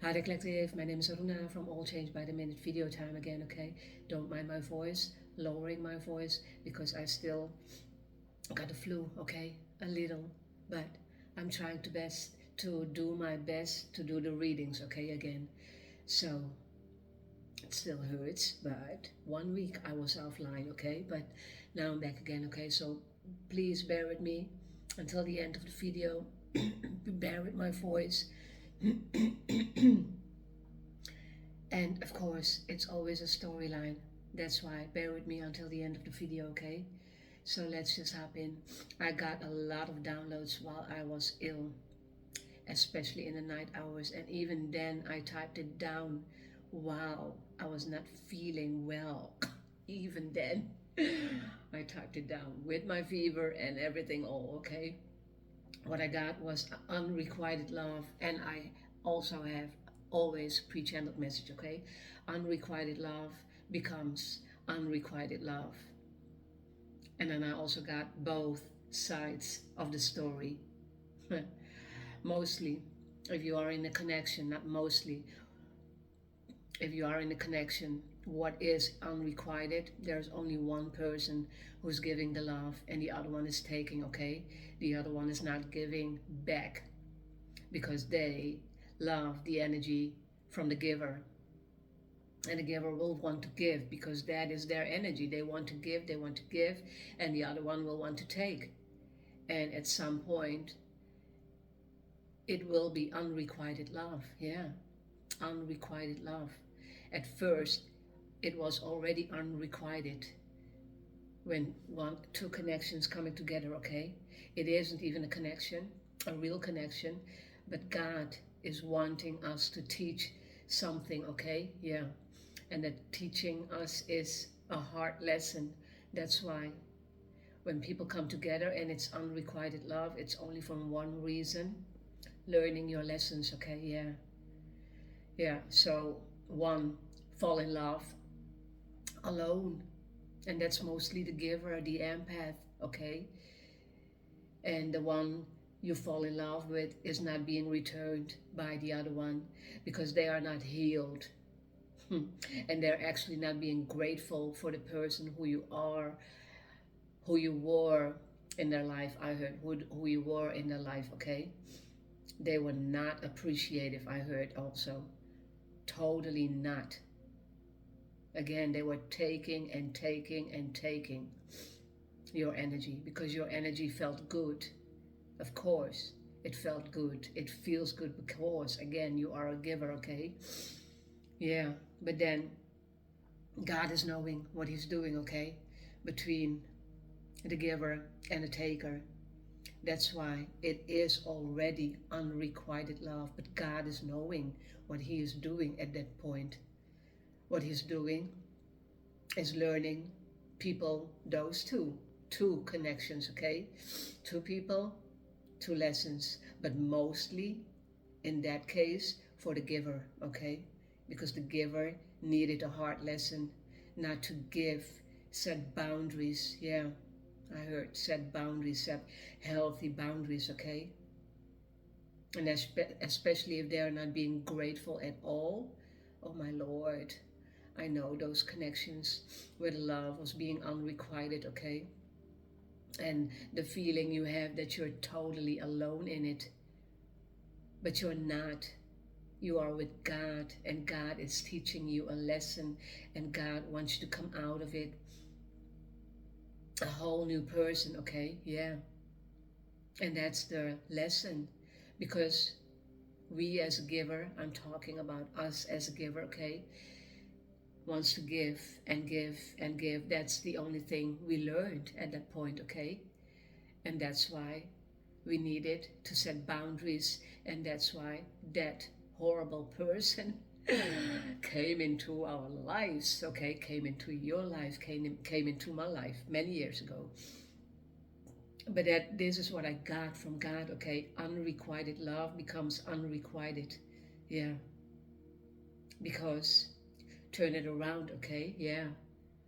Hi the collective, my name is Aruna from All Change by the Minute video time again, okay? Don't mind my voice, lowering my voice because I still got the flu, okay? A little, but I'm trying to do my best to do the readings, okay, again. So it still hurts, but 1 week I was offline, okay? But now I'm back again, okay? So please bear with me until the end of the video. Bear with my voice. And of course, it's always a storyline. That's why bear with me until the end of the video, okay? So let's just hop in. I got a lot of downloads while I was ill, especially in the night hours. And even then, I typed it down while I was not feeling well. Even then, I typed it down with my fever and everything all, okay? What I got was unrequited love, and I also have always pre-channeled message, okay? Unrequited love becomes unrequited love. And then I also got both sides of the story. Mostly, if you are in a connection, not mostly, if you are in a connection, what is unrequited, there's only one person who's giving the love and the other one is taking, okay? The other one is not giving back because they love the energy from the giver. And the giver will want to give because that is their energy. They want to give, and the other one will want to take. And at some point, it will be unrequited love. Yeah, unrequited love. At first, it was already unrequited when two connections coming together, okay? It isn't even a connection, a real connection, but God is wanting us to teach something, okay? Yeah. And that teaching us is a hard lesson. That's why when people come together and it's unrequited love, it's only for one reason, learning your lessons, okay? Yeah. Yeah, so one, fall in love alone. And that's mostly the giver, the empath, okay? And the one you fall in love with is not being returned by the other one because they are not healed. And they're actually not being grateful for the person who you are, who you were in their life. I heard who you were in their life, okay? They were not appreciative, I heard also. Totally not. Again, they were taking and taking and taking your energy because your energy felt good. Of course, it felt good. It feels good because, again, you are a giver, okay? Yeah, but then God is knowing what he's doing, okay? Between the giver and the taker. That's why it is already unrequited love, but God is knowing what he is doing at that point. What he's doing is learning people, those two connections, okay? Two people, two lessons, but mostly in that case for the giver, okay? Because the giver needed a hard lesson not to give, set boundaries. Yeah, I heard set boundaries, set healthy boundaries, okay? And especially if they are not being grateful at all. Oh my Lord, I know those connections where the love was being unrequited, okay? And the feeling you have that you're totally alone in it, but you're not. You are with God, and God is teaching you a lesson, and God wants you to come out of it a whole new person, okay? Yeah. And that's the lesson, because we as a giver, I'm talking about us as a giver, okay, wants to give and give and give. That's the only thing we learned at that point, okay? And that's why we needed to set boundaries, and that's why that horrible person came into our lives, okay? Came into your life, came into my life many years ago. But this is what I got from God, okay? Unrequited love becomes unrequited. Yeah. Because turn it around, okay? Yeah.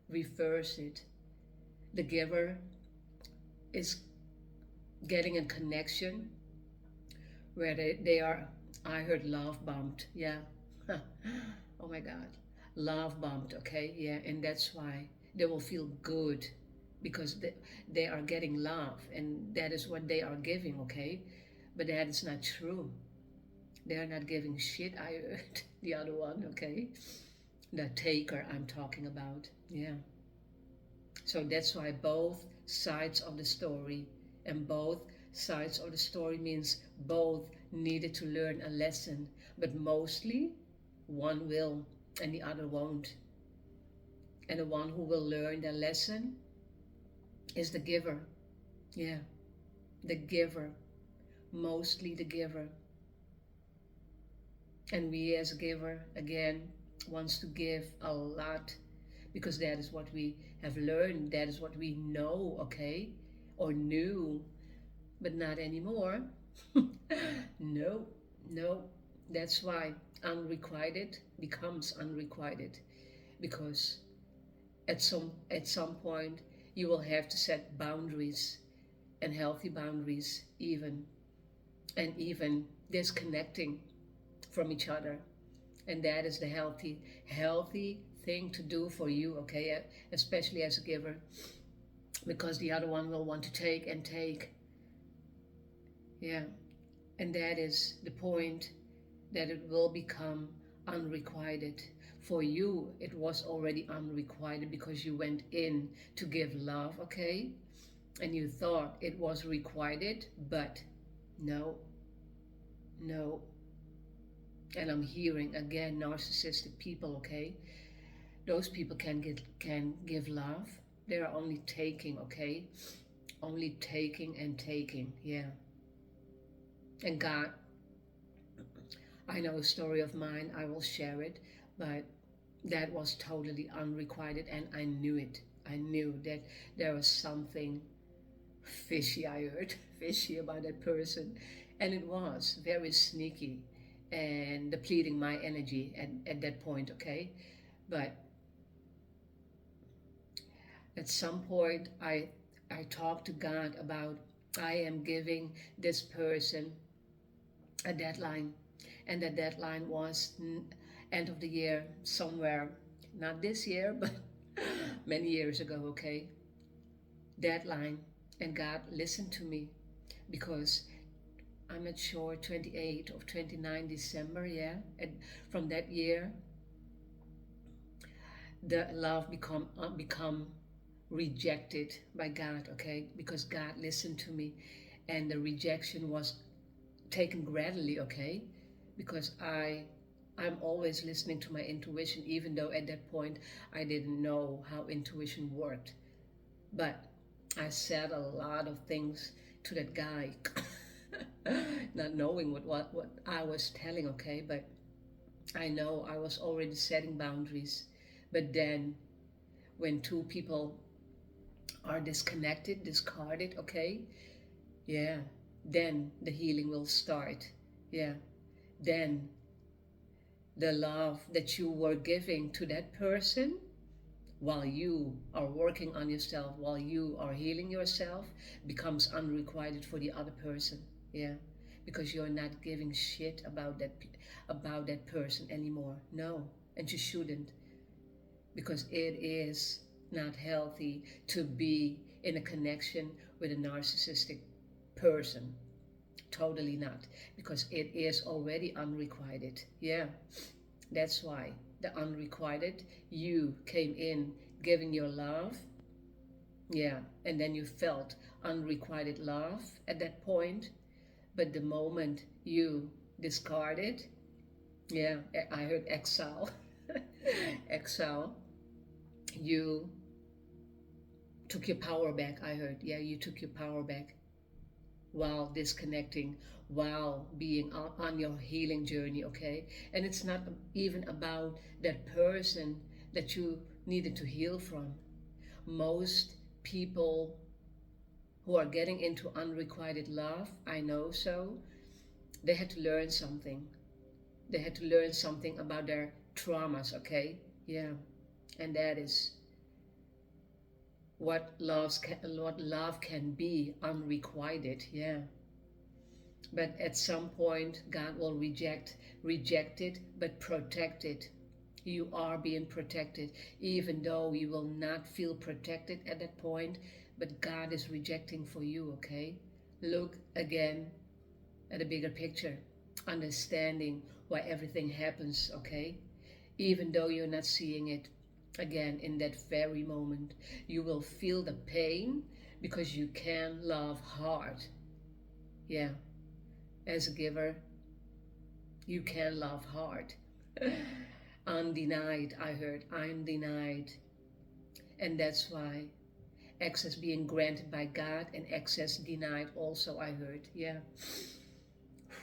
Reverse it. The giver is getting a connection where they are I heard love bombed. Yeah. Oh my God. Love bombed. Okay. Yeah. And that's why they will feel good because they are getting love and that is what they are giving. Okay. But that is not true. They are not giving shit. I heard the other one. Okay. The taker I'm talking about. Yeah. So that's why both sides of the story, and both sides of the story means both needed to learn a lesson, but mostly one will and the other won't. And the one who will learn the lesson is the giver. Yeah, the giver, mostly the giver. And we as a giver, again, wants to give a lot because that is what we have learned, that is what we know, okay, or knew, but not anymore. No, no. That's why unrequited becomes unrequited because at some point you will have to set boundaries and healthy boundaries even disconnecting from each other, and that is the healthy thing to do for you, okay, especially as a giver, because the other one will want to take and take. Yeah, and that is the point, that it will become unrequited. For you it was already unrequited because you went in to give love, okay, and you thought it was requited, but no, no. And I'm hearing again narcissistic people, okay, those people can give love. They're only taking, okay, only taking and taking. Yeah. And God, I know a story of mine, I will share it, but that was totally unrequited and I knew it. I knew that there was something fishy, I heard, fishy about that person. And it was very sneaky and depleting my energy at that point, okay? But at some point, I talked to God about I am giving this person a deadline, and the deadline was end of the year somewhere, not this year, but many years ago, okay? Deadline, and God listened to me because I'm not sure 28 or 29 December, yeah, and from that year the love become rejected by God, okay, because God listened to me, and the rejection was taken gradually, okay, because I'm always listening to my intuition, even though at that point I didn't know how intuition worked. But I said a lot of things to that guy, not knowing what I was telling, okay, but I know I was already setting boundaries. But then when two people are disconnected, discarded, okay, yeah, then the healing will start. Yeah, then the love that you were giving to that person while you are working on yourself, while you are healing yourself, becomes unrequited for the other person. Yeah, because you're not giving shit about that person anymore. No, and you shouldn't, because it is not healthy to be in a connection with a narcissistic person. Totally not, because it is already unrequited. Yeah, that's why the unrequited, you came in giving your love. Yeah, and then you felt unrequited love at that point. But the moment you discard it, yeah, I heard exile, exile, you took your power back. I heard, yeah, you took your power back while disconnecting, while being on your healing journey, okay? And it's not even about that person that you needed to heal from. Most people who are getting into unrequited love, I know so, they had to learn something. They had to learn something about their traumas, okay? Yeah, and that is what love can be, unrequited. Yeah, But at some point, God will reject it, but protect it. You are being protected, even though you will not feel protected at that point, but God is rejecting for you, okay? Look again at the bigger picture, understanding why everything happens, okay? Even though you're not seeing it, again, in that very moment, you will feel the pain because you can love hard. Yeah, as a giver, you can love hard. Undenied, I heard, undenied. And that's why access being granted by God and access denied also, I heard. Yeah.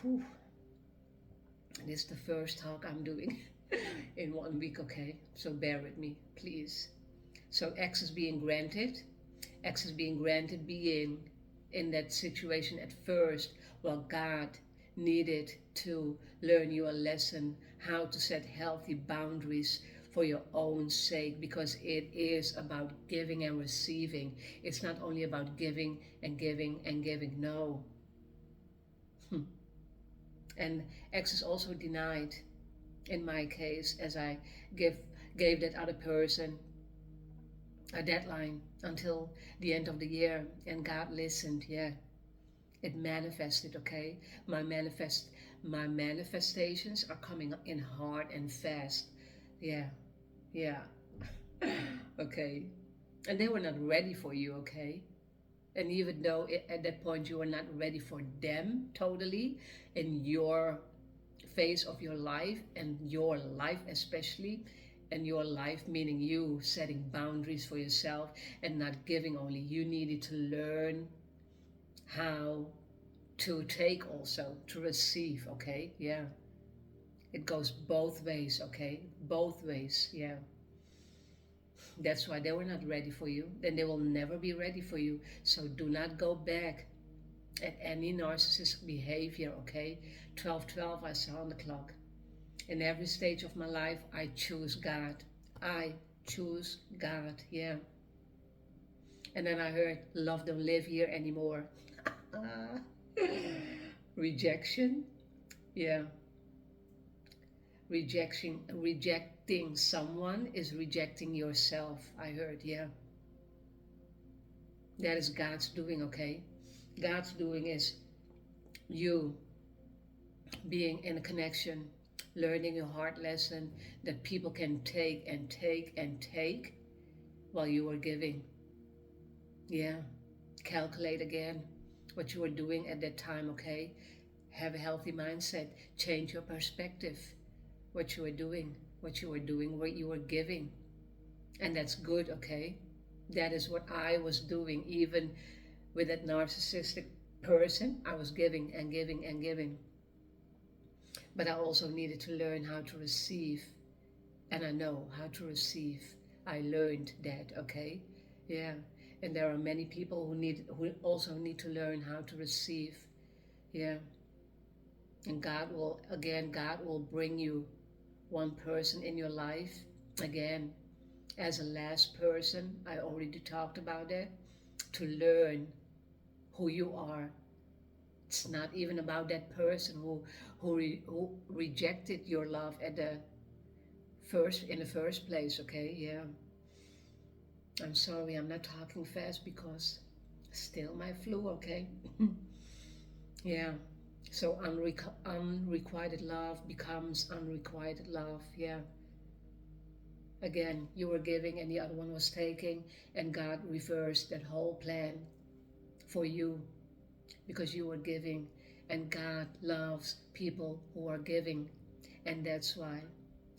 Whew. This is the first talk I'm doing in 1 week, okay? So bear with me, please. So access being granted being in that situation at first, while God needed to learn you a lesson how to set healthy boundaries for your own sake, because it is about giving and receiving. It's not only about giving and giving and giving, no. And access also denied in my case, as I gave that other person a deadline until the end of the year, and God listened. Yeah, it manifested, okay? My manifestations are coming in hard and fast. Yeah, yeah. Okay. And they were not ready for you, okay? And even though at that point you were not ready for them totally, in your phase of your life, and your life especially, and your life meaning you setting boundaries for yourself and not giving only, you needed to learn how to take also, to receive, okay? Yeah, it goes both ways, okay? Both ways, yeah. That's why they were not ready for you, then they will never be ready for you. So do not go back at any narcissistic behavior, okay? 12:12 I saw on the clock. In every stage of my life, I choose God. I choose God, yeah. And then I heard, love don't live here anymore. Rejection, yeah. Rejecting someone is rejecting yourself, I heard, yeah. That is God's doing, okay? God's doing is you being in a connection, learning a hard lesson that people can take and take and take while you are giving. Yeah, calculate again what you were doing at that time, okay? Have a healthy mindset, change your perspective, what you were doing, what you were giving. And that's good, okay? That is what I was doing, even with that narcissistic person. I was giving and giving and giving. But I also needed to learn how to receive. And I know how to receive. I learned that, okay? Yeah. And there are many people who also need to learn how to receive. Yeah. And God will bring you one person in your life. Again, as a last person, I already talked about that, to learn who you are. It's not even about that person who rejected your love in the first place, okay? Yeah. I'm sorry, I'm not talking fast because still my flu, okay? Yeah. So unrequited love becomes unrequited love, yeah. Again, you were giving and the other one was taking, and God reversed that whole plan for you because you were giving, and God loves people who are giving, and that's why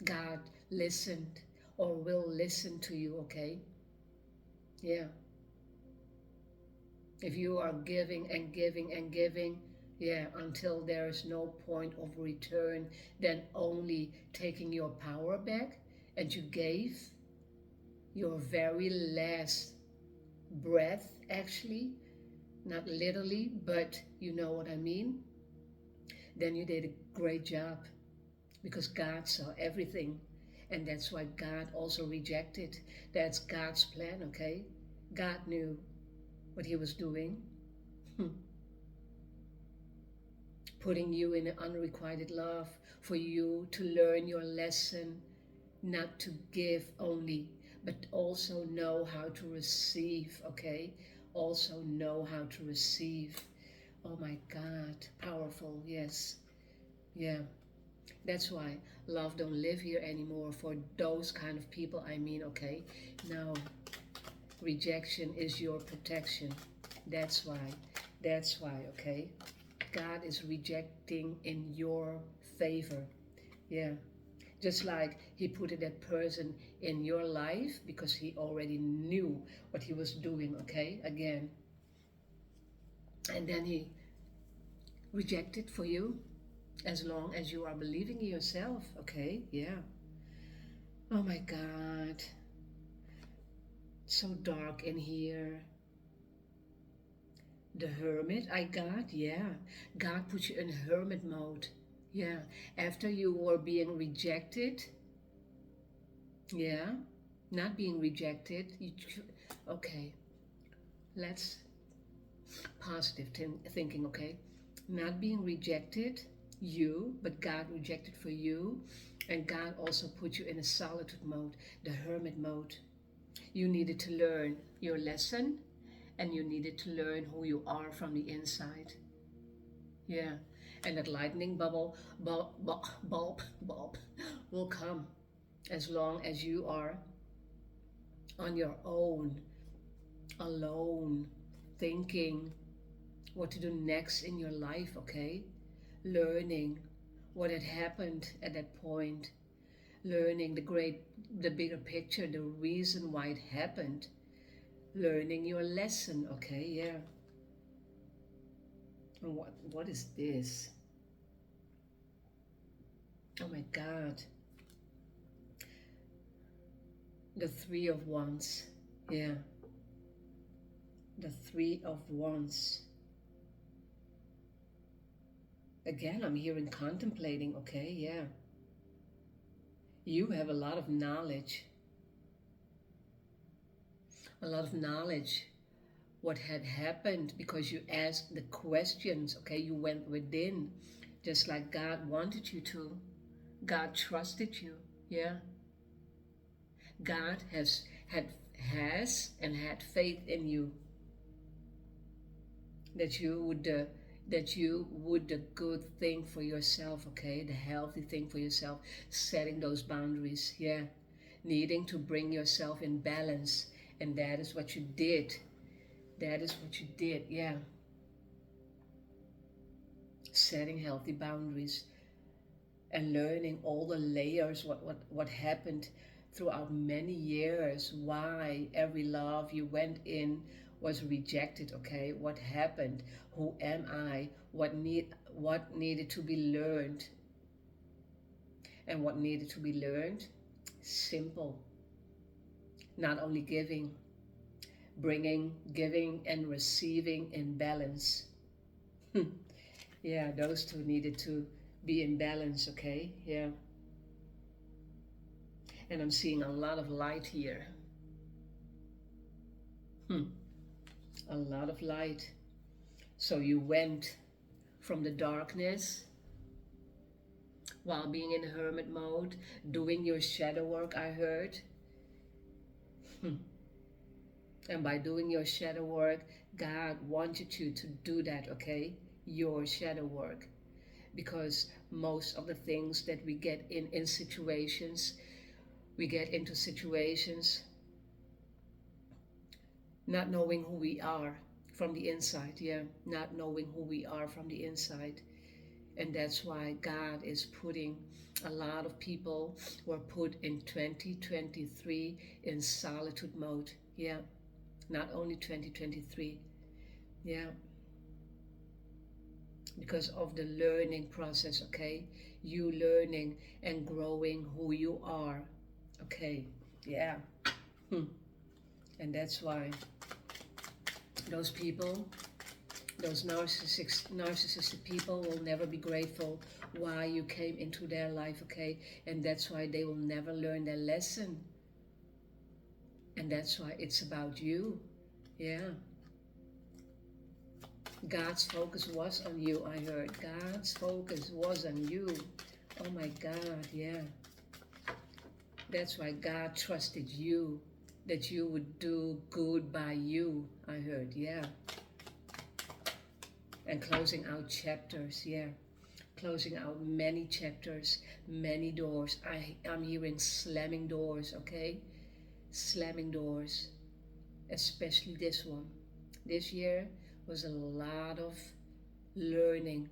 God listened or will listen to you, okay? Yeah. If you are giving and giving and giving, yeah, until there is no point of return, then only taking your power back, and you gave your very last breath, actually, not literally, but you know what I mean, then you did a great job, because God saw everything, and that's why God also rejected. That's God's plan, okay? God knew what he was doing. putting you in an unrequited love, for you to learn your lesson, not to give only, but also know how to receive, okay? Also know how to receive. Oh my God, powerful, yes. Yeah, that's why love don't live here anymore for those kind of people, I mean, okay? Now, rejection is your protection. That's why, okay? God is rejecting in your favor. Yeah. Just like he put that person in your life because he already knew what he was doing, okay? Again. And then he rejected for you as long as you are believing in yourself, okay? Yeah. Oh my God. So dark in here. The hermit I got, yeah. God put you in hermit mode. Yeah. After you were being rejected, yeah. Not being rejected. Okay. Let's positive thinking, okay? Not being rejected, but God rejected for you. And God also put you in a solitude mode, the hermit mode. You needed to learn your lesson, and you needed to learn who you are from the inside. Yeah. And that lightning bulb will come as long as you are on your own, alone, thinking what to do next in your life, okay? Learning what had happened at that point, learning the bigger picture, the reason why it happened, learning your lesson, okay? Yeah. And what is this? Oh my God. The Three of Wands. Yeah. The Three of Wands. Again, I'm hearing contemplating, okay? Yeah. You have a lot of knowledge. A lot of knowledge what had happened because you asked the questions, okay? You went within just like God wanted you to. God trusted you, yeah? God has and had faith in you that you would the good thing for yourself, okay? The healthy thing for yourself, setting those boundaries, yeah? Needing to bring yourself in balance, and that is what you did. That is what you did, yeah. Setting healthy boundaries and learning all the layers, what happened throughout many years, why every love you went in was rejected, okay? What happened? Who am I? What needed to be learned? And what needed to be learned? Simple. Not only giving and receiving in balance. Yeah, those two needed to be in balance, okay? Yeah. And I'm seeing a lot of light here. A lot of light. So you went from the darkness while being in hermit mode, doing your shadow work, I heard. And by doing your shadow work, God wanted you to do that, okay? Your shadow work. Because most of the things that we get in situations, we get into situations not knowing who we are from the inside, yeah, not knowing who we are from the inside. And that's why God is putting a lot of people were put in 2023 in solitude mode, yeah, not only 2023, yeah, because of the learning process, okay, you learning and growing who you are, okay, yeah. And that's why those people, those narcissistic people will never be grateful why you came into their life, okay? And that's why they will never learn their lesson. And that's why it's about you, yeah. God's focus was on you, I heard. God's focus was on you. Oh my God, yeah. That's why God trusted you, that you would do good by you, I heard, yeah. And closing out chapters, yeah. Closing out many chapters, many doors. I'm hearing slamming doors, okay? Slamming doors, especially this one. This year was a lot of learning,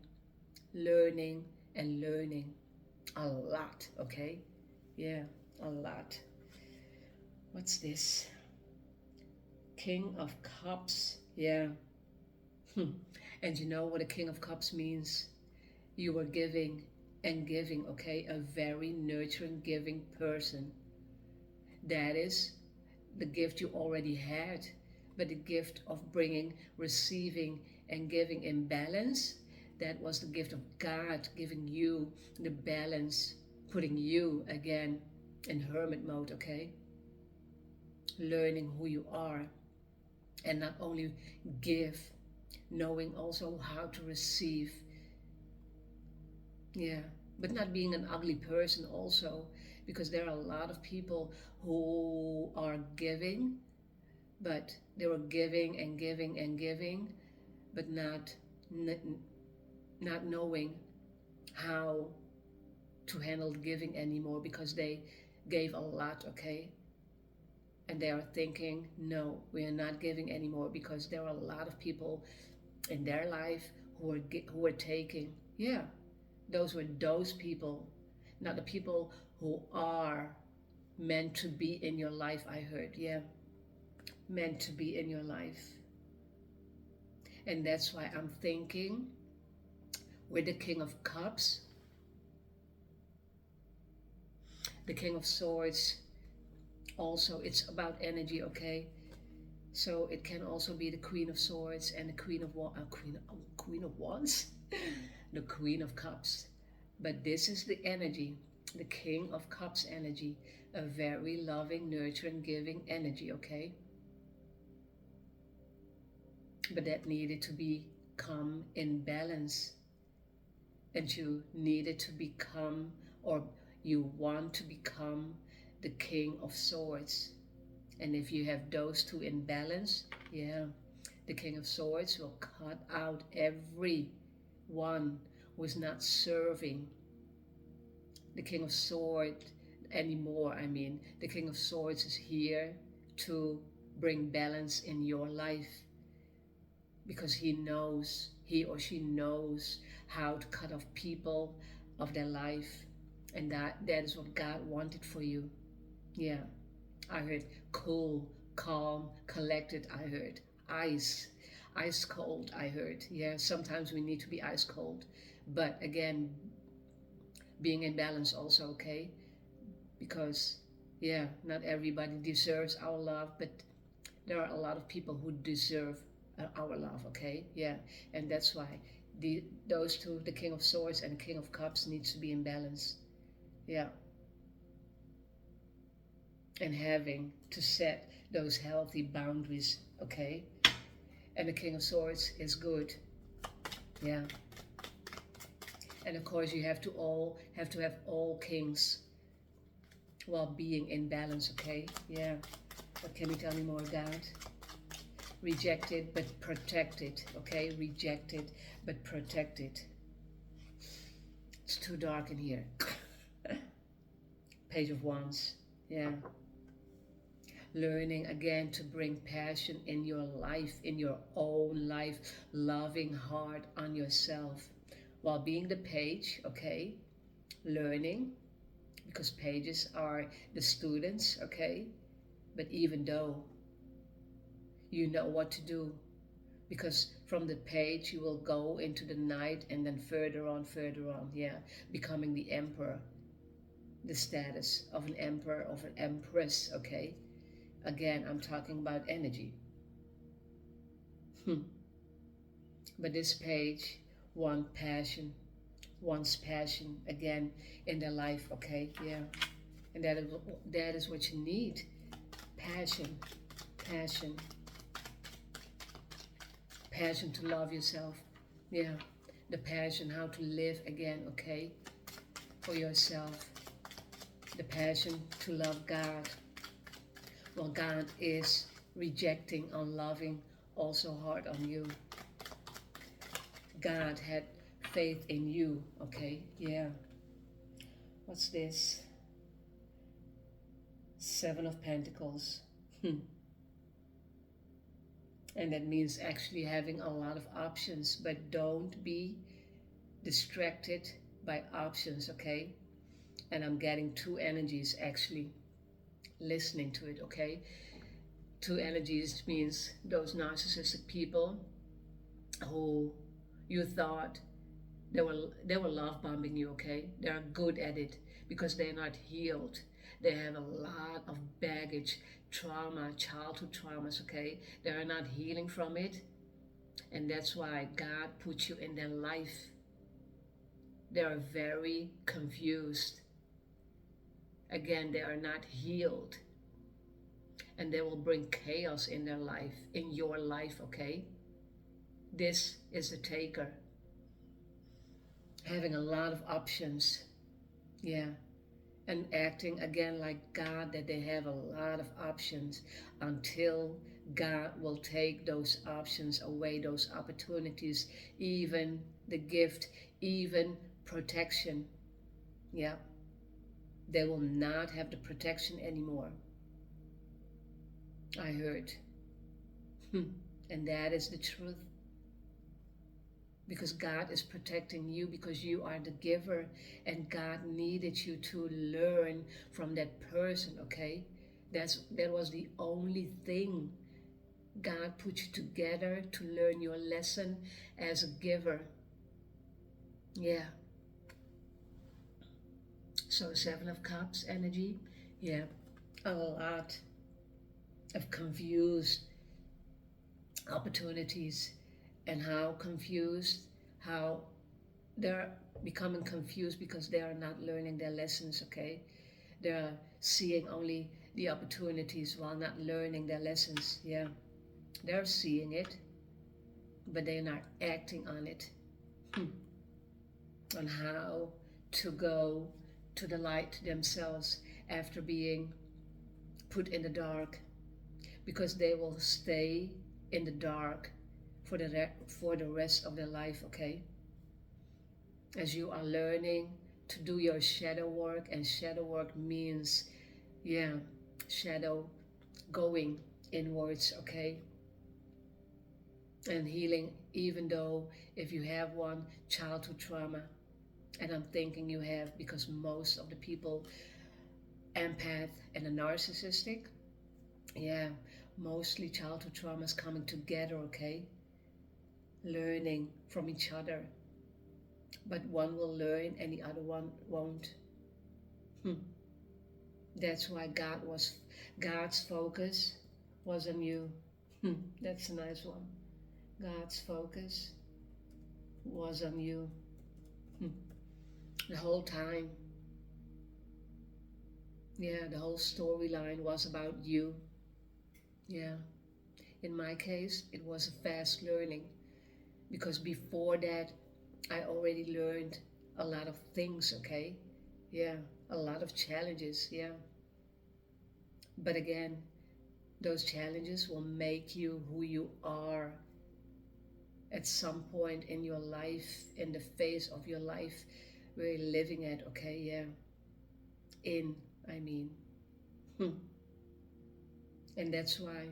learning and learning. A lot, okay? Yeah, a lot. What's this? King of Cups, yeah. And you know what a King of Cups means? You are giving and giving, okay? A very nurturing, giving person. That is the gift you already had, but the gift of bringing, receiving, and giving in balance, that was the gift of God giving you the balance, putting you again in hermit mode, okay? Learning who you are, and not only give, knowing also how to receive. Yeah, but not being an ugly person also, because there are a lot of people who are giving, but they were giving and giving and giving, but not knowing how to handle giving anymore, because they gave a lot, okay? And they are thinking, no, we are not giving anymore, because there are a lot of people in their life who are taking. Yeah, those were those people, not the people who are meant to be in your life, I heard. Yeah, meant to be in your life. And that's why I'm thinking with the King of Cups, the King of Swords, also it's about energy, okay? So it can also be the Queen of Swords and the Queen of Wands, the Queen of Cups. But this is the energy, the King of Cups energy, a very loving, nurturing, giving energy, okay? But that needed to become in balance. And you needed to become, or you want to become, the King of Swords. And if you have those two in balance, yeah, the King of Swords will cut out every one who is not serving the King of Swords anymore. I mean, the King of Swords is here to bring balance in your life, because he or she knows how to cut off people of their life. And that is what God wanted for you. Yeah, I heard cool, calm, collected. I heard ice cold. I heard, yeah, sometimes we need to be ice cold, but again, being in balance also, okay? Because yeah, not everybody deserves our love, but there are a lot of people who deserve our love, okay? Yeah, and that's why those two, the King of Swords and the King of Cups, needs to be in balance. Yeah, and having to set those healthy boundaries, okay? And the King of Swords is good. Yeah, and of course you have to have all kings while being in balance, okay? Yeah. What can you tell me more, God? Rejected but protected, okay? Rejected but protected. It's too dark in here. Page of Wands, yeah. Learning again to bring passion in your life, in your own life, loving hard on yourself while being the page, okay? Learning, because pages are the students, okay? But even though you know what to do, because from the page you will go into the night, and then further on, yeah, becoming the emperor, the status of an emperor, of an empress, okay? Again, I'm talking about energy. But this page wants passion again in their life, okay? Yeah, and that is what you need. Passion, passion to love yourself. Yeah, the passion how to live again, okay, for yourself. The passion to love God. Well, God is rejecting, unloving, also hard on you. God had faith in you, okay? Yeah. What's this? Seven of Pentacles. And that means actually having a lot of options, but don't be distracted by options, okay? And I'm getting two energies actually listening to it, okay? Two energies means those narcissistic people who you thought they were love bombing you, okay? They're good at it because they're not healed. They have a lot of baggage, trauma, childhood traumas, okay? They are not healing from it. And that's why God put you in their life. They are very confused. Again, they are not healed. And they will bring chaos in their life, in your life, okay? This is the taker. Having a lot of options. Yeah. And acting again like God, that they have a lot of options until God will take those options away, those opportunities, even the gift, even protection. Yeah. They will not have the protection anymore. I heard. And that is the truth. Because God is protecting you because you are the giver, and God needed you to learn from that person, okay? That was the only thing. God put you together to learn your lesson as a giver. Yeah. So Seven of Cups energy. Yeah. A lot of confused opportunities, and how confused, how they're becoming confused because they are not learning their lessons, okay? They're seeing only the opportunities while not learning their lessons. Yeah, they're seeing it, but they're not acting on it. On how to go to the light themselves after being put in the dark, because they will stay in the dark for the rest of their life, okay? As you are learning to do your shadow work, and shadow work means, yeah, shadow, going inwards, okay? And healing, even though if you have one childhood trauma, and I'm thinking you have, because most of the people, empath and a narcissistic, yeah, mostly childhood traumas coming together, okay? Learning from each other. But one will learn and the other one won't. That's why God's focus was on you. That's a nice one. God's focus was on you. The whole time. Yeah, the whole storyline was about you. Yeah. In my case, it was a fast learning, because before that, I already learned a lot of things, okay? Yeah, a lot of challenges, yeah. But again, those challenges will make you who you are at some point in your life, in the phase of your life where you're living at, okay? Yeah. I mean. And that's why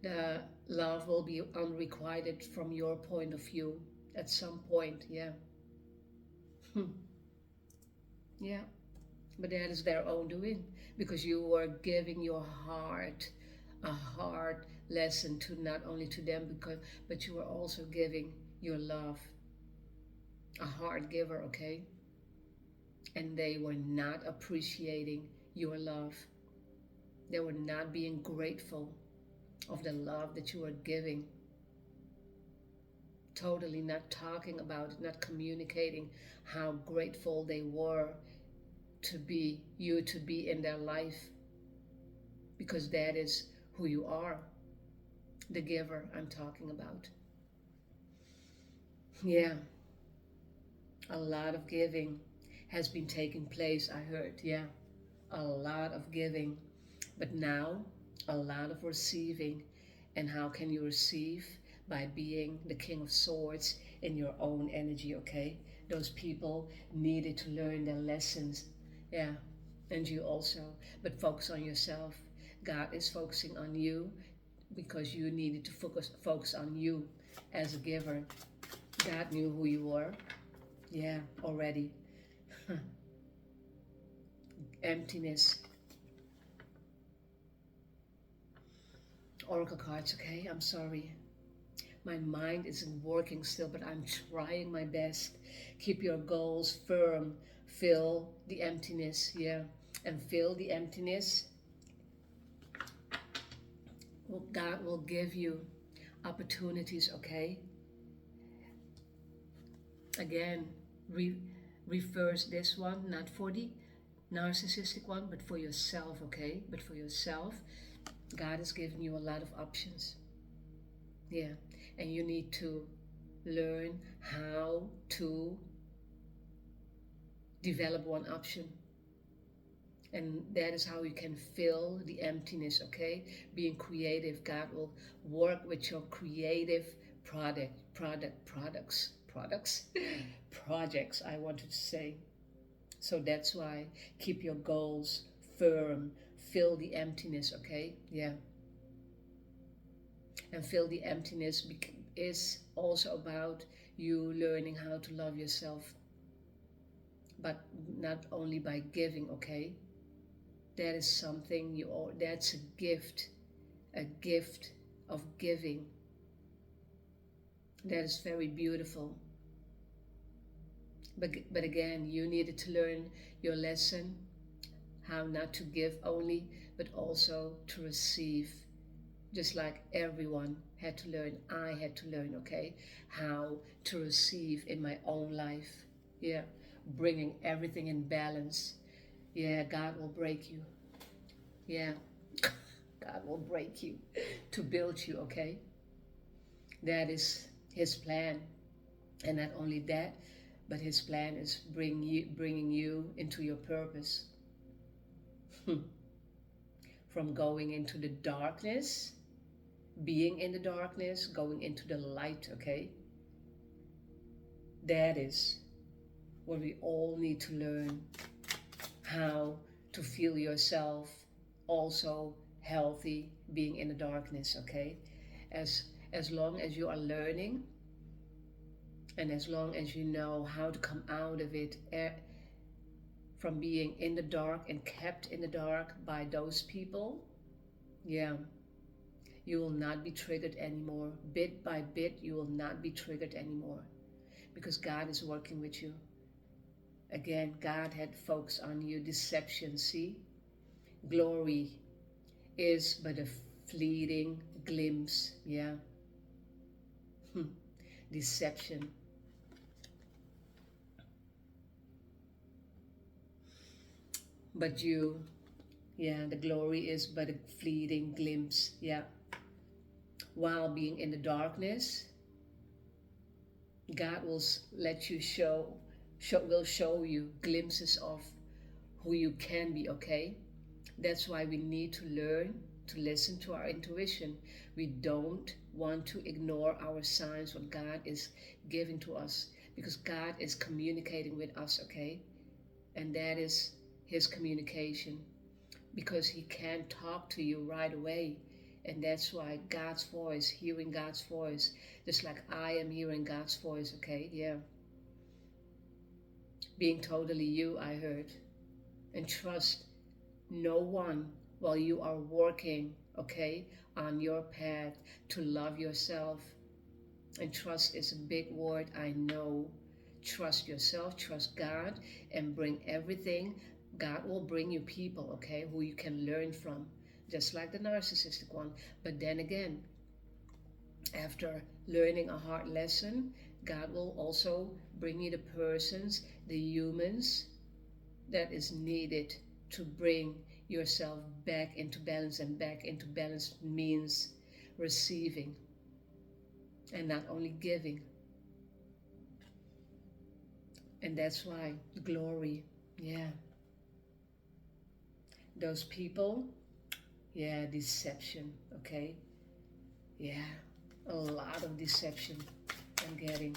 the love will be unrequited from your point of view at some point, yeah. Yeah, but that is their own doing, because you are giving your heart, a hard lesson to not only to them, but you are also giving your love, a hard giver, okay? And they were not appreciating your love. They were not being grateful of the love that you were giving. Totally not talking about it, not communicating how grateful they were to be in their life, because that is who you are. the giver I'm talking about. Yeah, a lot of giving has been taking place, I heard. Yeah, a lot of giving, but now a lot of receiving. And how can you receive? By being the King of Swords in your own energy, okay? Those people needed to learn their lessons. Yeah, and you also. But focus on yourself. God is focusing on you because you needed to focus on you as a giver. God knew who you were. Yeah, already. Emptiness. Oracle cards, okay? I'm sorry. My mind isn't working still, but I'm trying my best. Keep your goals firm. Fill the emptiness, yeah. And fill the emptiness. Well, God will give you opportunities, okay? Again, reverse this one, not for the narcissistic one, but for yourself, okay? But for yourself, God has given you a lot of options. Yeah, and you need to learn how to develop one option. And that is how you can fill the emptiness, okay? Being creative, God will work with your creative products, projects, I wanted to say. So that's why keep your goals firm, fill the emptiness, okay? Yeah. And fill the emptiness is also about you learning how to love yourself, but not only by giving, okay? That is something that's a gift of giving. That is very beautiful. But again, you needed to learn your lesson, how not to give only, but also to receive. Just like everyone had to learn, I had to learn, okay, how to receive in my own life. Yeah, bringing everything in balance. Yeah, God will break you. Yeah, God will break you to build you, okay? That is His plan. And not only that, but His plan is bringing you into your purpose. From going into the darkness, being in the darkness, going into the light, okay? That is what we all need to learn. How to feel yourself also healthy being in the darkness, okay? As long as you are learning and as long as you know how to come out of it, from being in the dark and kept in the dark by those people, yeah, you will not be triggered anymore. Bit by bit, you will not be triggered anymore because God is working with you. Again, God had focused on you. Deception, see? Glory is but a fleeting glimpse, yeah? Deception. But you, yeah, the glory is but a fleeting glimpse, yeah? While being in the darkness, God will let you will show you glimpses of who you can be, okay? That's why we need to learn to listen to our intuition. We don't want to ignore our signs, what God is giving to us, because God is communicating with us, okay? And that is His communication, because He can't talk to you right away. And that's why God's voice, hearing God's voice, just like I am hearing God's voice, okay? Yeah. Being totally you, I heard. And trust no one while you are working, okay, on your path to love yourself. And trust is a big word, I know. Trust yourself, trust God, and bring everything. God will bring you people, okay, who you can learn from, just like the narcissistic one. But then again, after learning a hard lesson, God will also bring you the persons, the humans that is needed to bring yourself back into balance. And back into balance means receiving, and not only giving. And that's why glory, yeah. Those people, yeah, deception, okay? Yeah, a lot of deception I'm getting.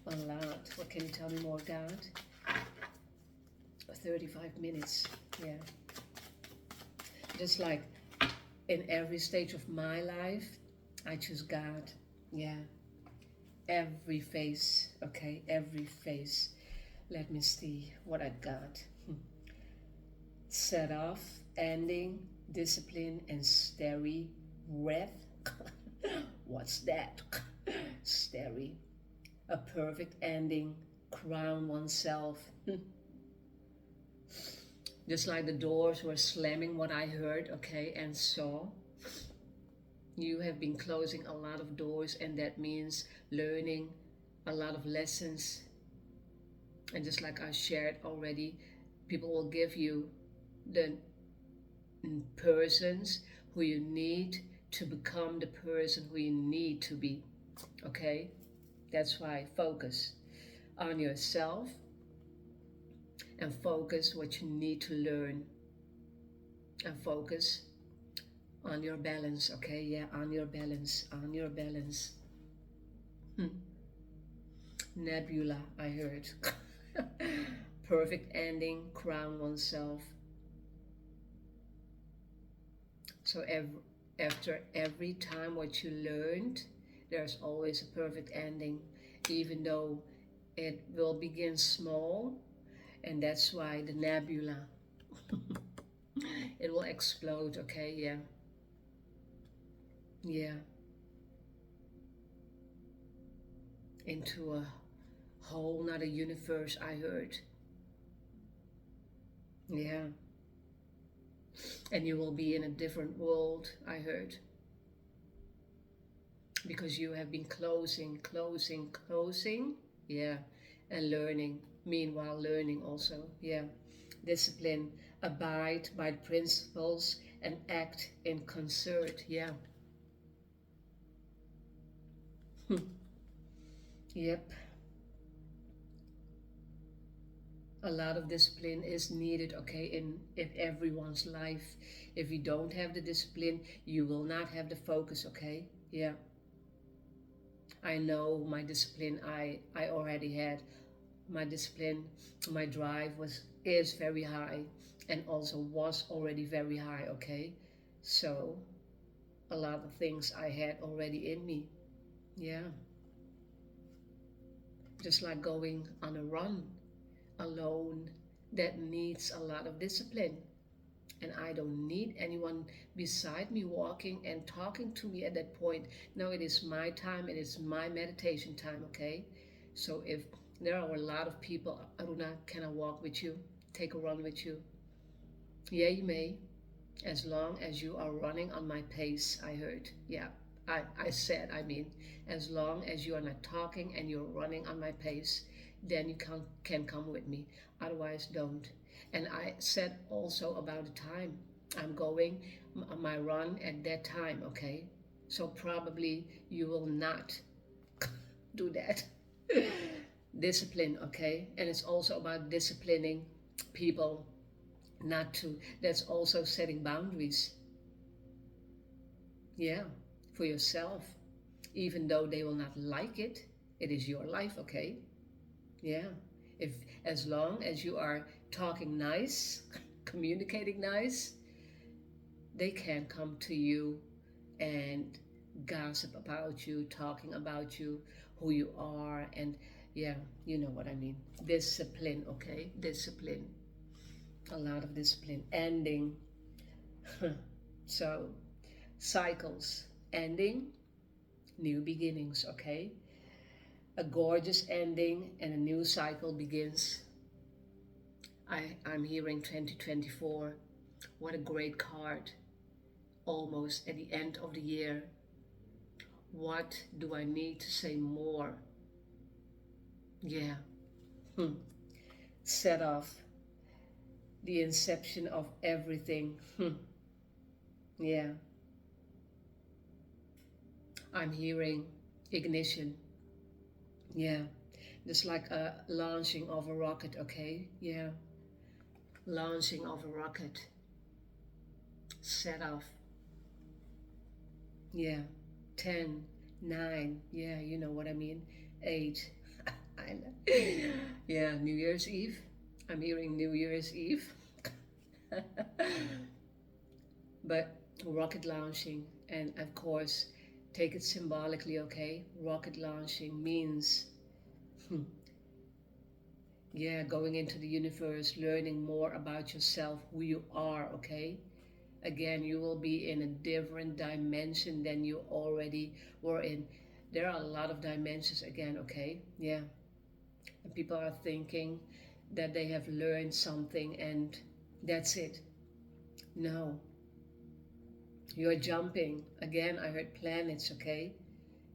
A lot. What can you tell me more, God? 35 minutes, yeah. Just like in every stage of my life, I choose God, yeah. Every phase, okay, every phase. Let me see what I got. Set off, ending, discipline, and steady breath. What's that? Steady. A perfect ending, crown oneself. Just like the doors were slamming, what I heard, okay, and saw. You have been closing a lot of doors, and that means learning a lot of lessons. And just like I shared already, people will give you the persons who you need to become the person who you need to be, okay? That's why focus on yourself and focus what you need to learn, and focus on your balance, okay? Yeah, on your balance, on your balance. Nebula, I heard. Perfect ending, crown oneself. So after every time what you learned, there's always a perfect ending, even though it will begin small, and that's why the nebula, it will explode, okay? Yeah. Yeah. Into a whole nother universe, I heard. Yeah. And you will be in a different world, I heard. Because you have been closing, yeah, and learning. Meanwhile, learning also, yeah. Discipline, abide by the principles and act in concert, yeah. Yep. A lot of discipline is needed, okay, in everyone's life. If you don't have the discipline, you will not have the focus, okay? Yeah. I know my discipline I already had. My discipline, my drive is very high, and also was already very high, okay? So a lot of things I had already in me. Yeah. Just like going on a run alone, that needs a lot of discipline. And I don't need anyone beside me walking and talking to me at that point. No, it is my time, it is my meditation time, okay? So if there are a lot of people, Aruna, can I walk with you? Take a run with you? Yeah, you may, as long as you are running on my pace, I heard. Yeah, I said, I mean, as long as you are not talking and you're running on my pace, then you can come with me. Otherwise, don't. And I said also about the time. I'm going my run at that time, okay? So probably you will not do that. Discipline, okay? And it's also about disciplining people not to. That's also setting boundaries. Yeah, for yourself. Even though they will not like it, it is your life, okay? Yeah. If as long as you are talking nice, communicating nice, they can come to you and gossip about you, talking about you, who you are, and yeah, you know what I mean. Discipline, okay? Discipline. A lot of discipline. Ending. So, cycles. Ending, new beginnings, okay? A gorgeous ending and a new cycle begins. I'm hearing 2024. What a great card. Almost at the end of the year. What do I need to say more? Yeah. Set off. The inception of everything. Yeah. I'm hearing ignition. Yeah, just like a launching of a rocket, okay? Yeah, launching of a rocket, set off. Yeah, 10, 9, yeah, you know what I mean. 8, I know. Yeah, New Year's Eve. I'm hearing New Year's Eve. But rocket launching, and of course, take it symbolically, okay? Rocket launching means, yeah, going into the universe, learning more about yourself, who you are, okay? Again, you will be in a different dimension than you already were in. There are a lot of dimensions again, okay? Yeah. And people are thinking that they have learned something and that's it. No. You're jumping. Again, I heard planets, okay?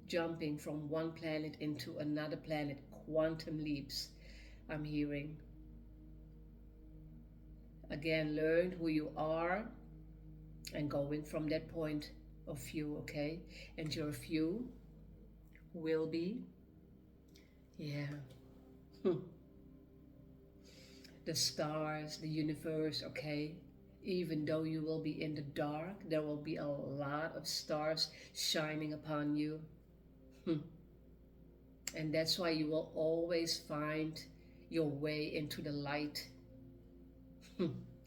Jumping from one planet into another planet. Quantum leaps, I'm hearing. Again, learn who you are and going from that point of view, okay? And your view will be, yeah, the stars, the universe, okay? Even though you will be in the dark, there will be a lot of stars shining upon you. And that's why you will always find your way into the light.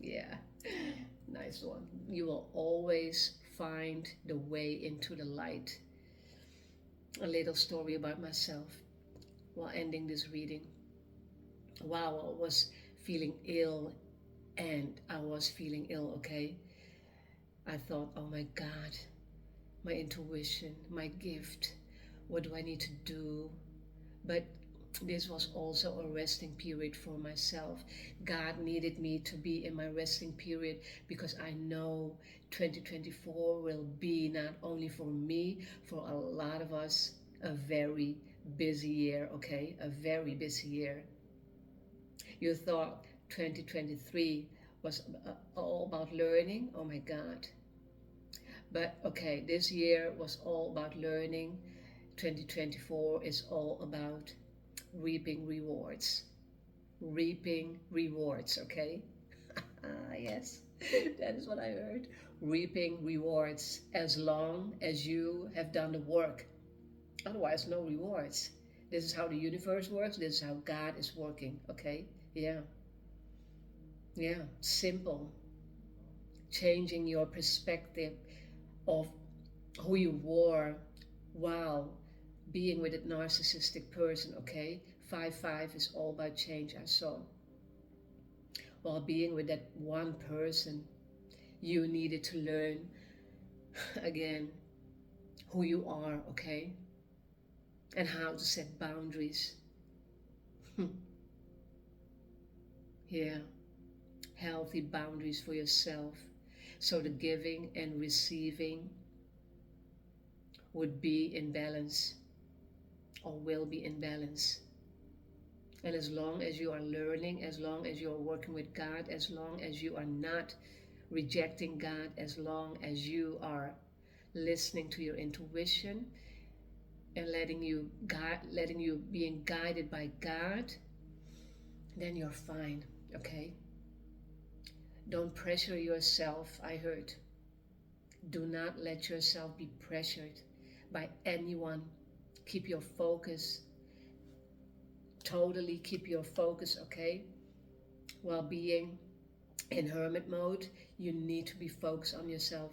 Yeah, nice one. You will always find the way into the light. A little story about myself while ending this reading. While I was feeling ill, and I was feeling ill, okay? I thought, oh my God, my intuition, my gift, what do I need to do? But this was also a resting period for myself. God needed me to be in my resting period because I know 2024 will be not only for me, for a lot of us, a very busy year, okay? A very busy year. You thought 2023 was all about learning? Oh my God. But okay, this year was all about learning. 2024 is all about reaping rewards. Reaping rewards, okay? Yes, that is what I heard. Reaping rewards as long as you have done the work. Otherwise, no rewards. This is how the universe works. This is how God is working, okay? Yeah. Yeah, simple. Changing your perspective of who you were while being with a narcissistic person, okay? 5-5 is all about change, I saw. While being with that one person, you needed to learn again who you are, okay? And how to set boundaries. Yeah, healthy boundaries for yourself. So the giving and receiving would be in balance, or will be in balance. And as long as you are learning, as long as you are working with God, as long as you are not rejecting God, as long as you are listening to your intuition and letting you being guided by God, then you're fine, okay? Don't pressure yourself, I heard. Do not let yourself be pressured by anyone. Keep your focus. Totally keep your focus, okay? While being in hermit mode, you need to be focused on yourself.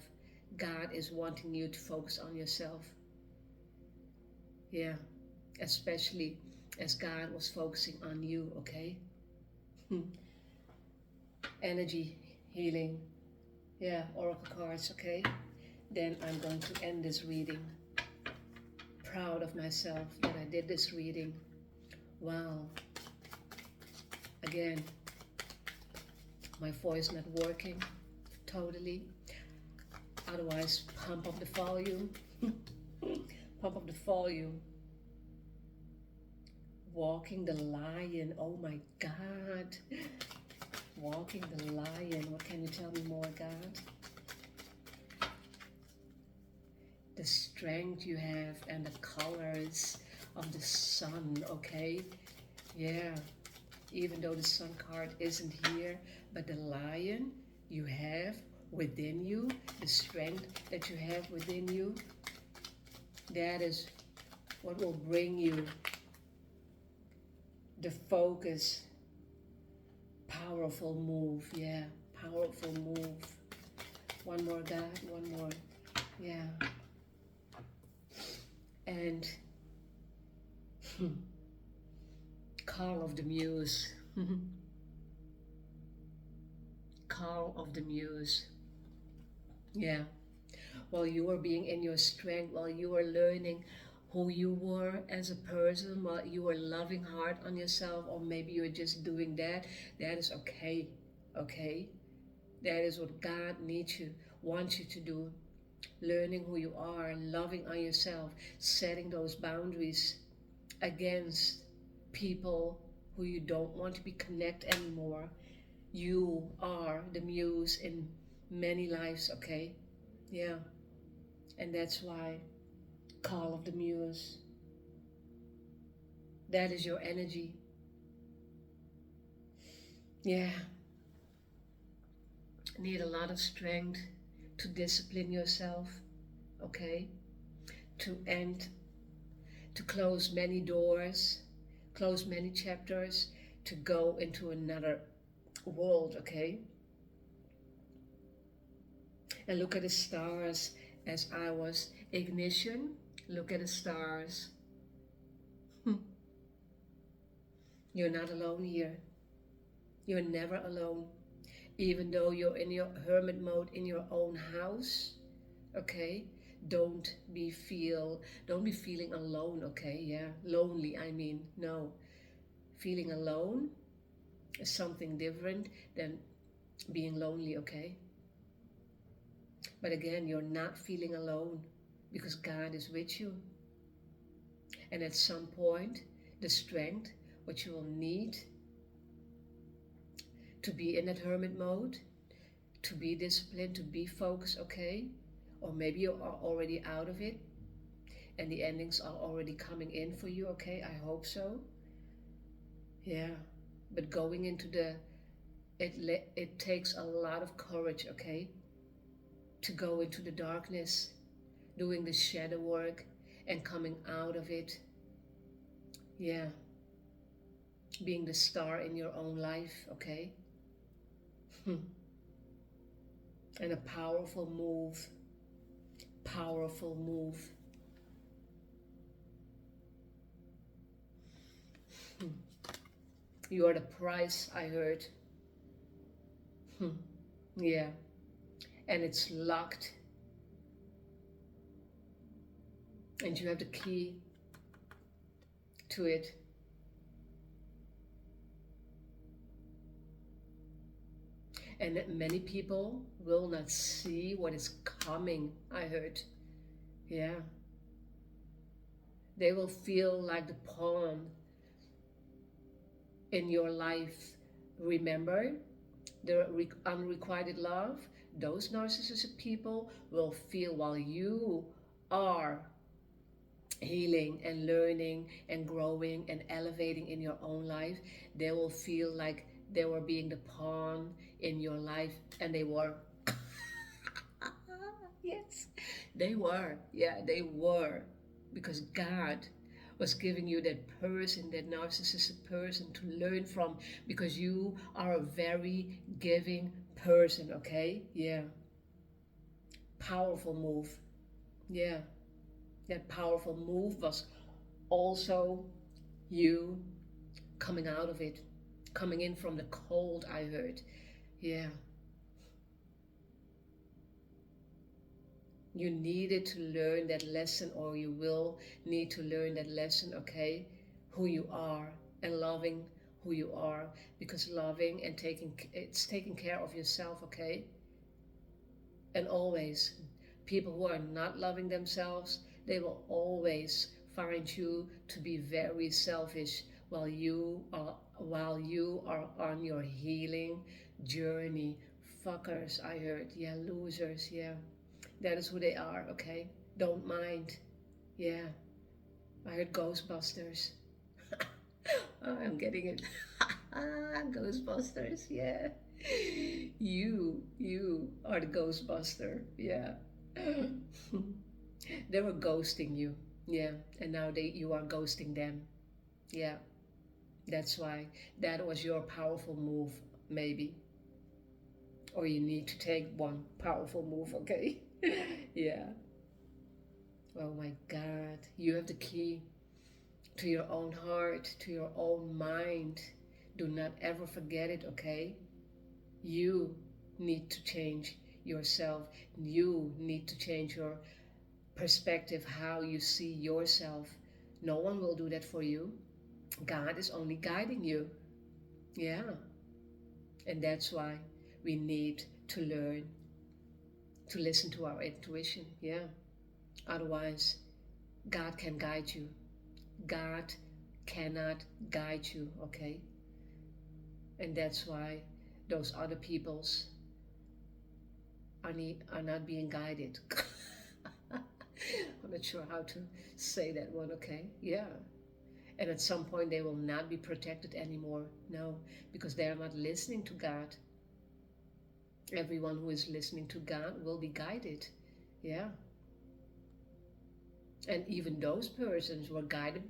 God is wanting you to focus on yourself. Yeah, especially as God was focusing on you, okay? Energy healing. Yeah, oracle cards, okay? Then I'm going to end this reading. Proud of myself that I did this reading. Wow. Again, my voice not working totally. Otherwise, pump up the volume. Pump up the volume. Walking the lion. Oh my God. Walking the lion. What can you tell me more, God? the strength you have and the colors of the sun, okay? Yeah, even though the sun card isn't here, but the lion you have within you, the strength that you have within you, that is what will bring you the focus. Powerful move, yeah, powerful move. One more, God, one more, yeah. And call of the muse. Call of the muse. Yeah. While you were being in your strength, while you were learning who you were as a person, while you were loving hard on yourself, or maybe you're just doing that, that is okay. Okay? That is what God needs you, wants you to do. Learning who you are, loving on yourself, setting those boundaries against people who you don't want to be connected anymore. You are the muse in many lives, okay? Yeah. And that's why call of the muse. That is your energy. Yeah. Need a lot of strength to discipline yourself, okay? To end, to close many doors, close many chapters, to go into another world, okay? And look at the stars as I was. Ignition, look at the stars. You're not alone here. You're never alone. Even though you're in your hermit mode in your own house, okay? Don't be feeling alone, okay? Yeah, lonely, I mean, no. Feeling alone is something different than being lonely, okay? But again, you're not feeling alone because God is with you. And at some point, the strength, what you will need to be in that hermit mode, to be disciplined, to be focused, okay? Or maybe you are already out of it and the endings are already coming in for you, okay? I hope so. Yeah, but going into it takes a lot of courage, okay? To go into the darkness, doing the shadow work and coming out of it. Yeah, being the star in your own life, okay? And a powerful move. Powerful move. You are the prize, I heard. Yeah. And it's locked. And you have the key to it. And many people will not see what is coming, I heard. Yeah. They will feel like the pawn in your life. Remember the unrequited love? Those narcissistic people will feel while you are healing and learning and growing and elevating in your own life, they will feel like they were being the pawn in your life, and they were. Yes, they were. Yeah, they were. Because God was giving you that person, that narcissistic person to learn from, because you are a very giving person, okay? Yeah. Powerful move. Yeah. That powerful move was also you coming out of it, coming in from the cold, I heard. Yeah. You needed to learn that lesson, or you will need to learn that lesson, okay? Who you are and loving who you are, because loving and taking care of yourself, okay? And always, people who are not loving themselves, they will always find you to be very selfish while you are on your healing journey. Fuckers, I heard. Yeah, losers, yeah. That is who they are, okay? Don't mind. Yeah, I heard Ghostbusters. Oh, I'm getting it. Ghostbusters, yeah. You are the Ghostbuster, yeah. They were ghosting you, yeah, and now you are ghosting them, yeah. That's why that was your powerful move, maybe, or you need to take one powerful move, okay? Yeah. Oh my God, you have the key to your own heart, to your own mind. Do not ever forget it, okay? You need to change yourself. You need to change your perspective, how you see yourself. No one will do that for you. God is only guiding you. Yeah. And that's why we need to learn to listen to our intuition. Yeah. Otherwise, God can guide you. God cannot guide you, okay? And that's why those other peoples are not being guided. I'm not sure how to say that one, okay? Yeah. And at some point they will not be protected anymore. No, because they are not listening to God. Everyone who is listening to God will be guided. Yeah. And even those persons were guided,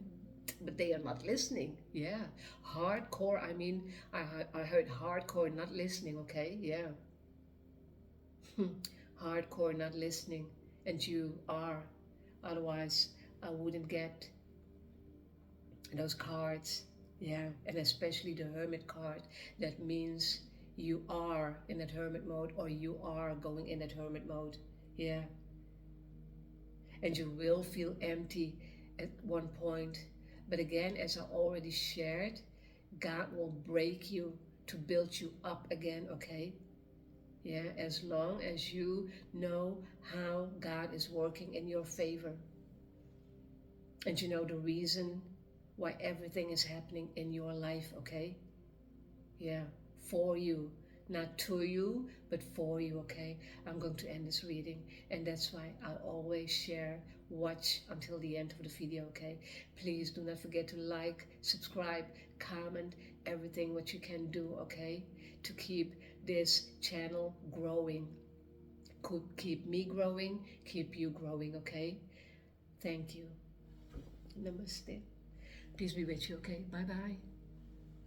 but they are not listening. Yeah. Hardcore, I mean, I heard hardcore not listening, okay? Yeah. Hardcore not listening. And you are. Otherwise, I wouldn't get those cards. Yeah. And especially the hermit card. That means you are in that hermit mode, or you are going in that hermit mode. Yeah. And you will feel empty at one point. But again, as I already shared, God will break you to build you up again, okay? Yeah, as long as you know how God is working in your favor. And you know the reason why everything is happening in your life, okay? Yeah, for you. Not to you, but for you, okay? I'm going to end this reading, and that's why I'll always share, watch until the end of the video, okay? Please do not forget to like, subscribe, comment, everything what you can do, okay? To keep this channel growing. Keep me growing, keep you growing, okay? Thank you. Namaste. Peace be with you, okay? Bye-bye.